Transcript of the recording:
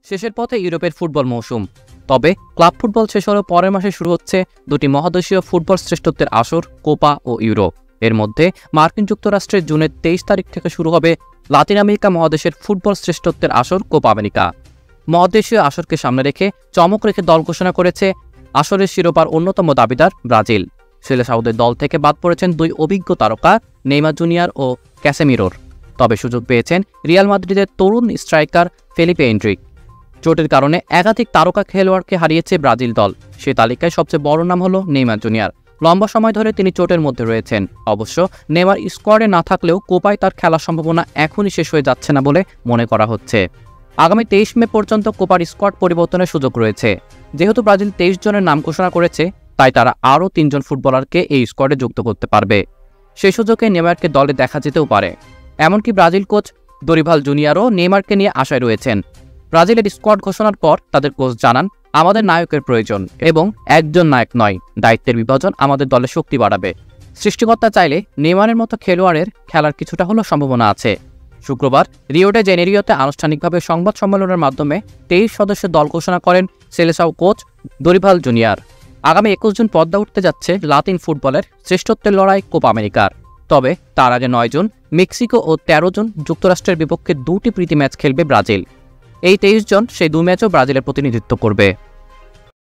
শেষের পথে ইউরোপের ফুটবল মৌসুম। তবে ক্লাব ফুটবল শেষ হলেও পরের মাসে শুরু হচ্ছে দুটি মহাদেশীয় ফুটবল শ্রেষ্ঠত্বের আসর, কোপা ও ইউরো। এর মধ্যে মার্কিন যুক্তরাষ্ট্রের জুনের 23 তারিখ থেকে শুরু হবে লাতিন আমেরিকা মহাদেশের ফুটবল শ্রেষ্ঠত্বের আসর, কোপা আমেরিকা। মহাদেশীয় আসরকে সামনে রেখে চমক রেখে দল ঘোষণা করেছে আসরের শিরোপার অন্যতম দাবিদার ব্রাজিল। সেলেসাওদের দল থেকে বাদ পড়েছেন দুই অভিজ্ঞ তারকা নেইমার জুনিয়র ও ক্যাসেমিরোর। তবে সুযোগ পেয়েছেন রিয়াল মাদ্রিদের তরুণ স্ট্রাইকার ফেলিপে এন্ড্রিক। চোটের কারণে একাধিক তারকা খেলোয়াড়কে হারিয়েছে ব্রাজিল দল। সে তালিকায় সবচেয়ে বড় নাম হলো নেইমার জুনিয়র। লম্বা সময় ধরে তিনি চোটের মধ্যে রয়েছেন। অবশ্য নেইমার স্কোয়াডে না থাকলেও কোপায় তার খেলার সম্ভাবনা এখনই শেষ হয়ে যাচ্ছে না বলে মনে করা হচ্ছে। আগামী 23 মে পর্যন্ত কোপার স্কোয়াড পরিবর্তনের সুযোগ রয়েছে। যেহেতু ব্রাজিল 23 জনের নাম ঘোষণা করেছে, তাই তারা আরও 3 জন ফুটবলারকে এই স্কোয়াডে যুক্ত করতে পারবে। সেই সুযোগে নেইমারকে দলে দেখা যেতেও পারে। এমনকি ব্রাজিল কোচ দরিভাল জুনিয়রও নেইমারকে নিয়ে আশায় রয়েছেন। ব্রাজিলের স্কোয়াড ঘোষণার পর তাদের কোচ জানান, আমাদের নায়কের প্রয়োজন এবং একজন নায়ক নয়, দায়িত্বের বিভাজন আমাদের দলে শক্তি বাড়াবে। সৃষ্টিকর্তা চাইলে নেইমারের মতো খেলোয়াড়ের খেলার কিছুটা হলেও সম্ভাবনা আছে। শুক্রবার রিও ডে জেনেরিওতে আনুষ্ঠানিকভাবে সংবাদ সম্মেলনের মাধ্যমে 23 সদস্যের দল ঘোষণা করেন সেলেসাও কোচ দরিভাল জুনিয়র। আগামী 21 জুন পর্দা উঠতে যাচ্ছে লাতিন ফুটবলের শ্রেষ্ঠত্বের লড়াই কোপা আমেরিকার। তবে তার আগে 9 জুন মেক্সিকো ও 13 জুন যুক্তরাষ্ট্রের বিপক্ষে 2টি প্রীতি ম্যাচ খেলবে ব্রাজিল। এই 23 জন সেই 2 ম্যাচও ব্রাজিলের প্রতিনিধিত্ব করবে।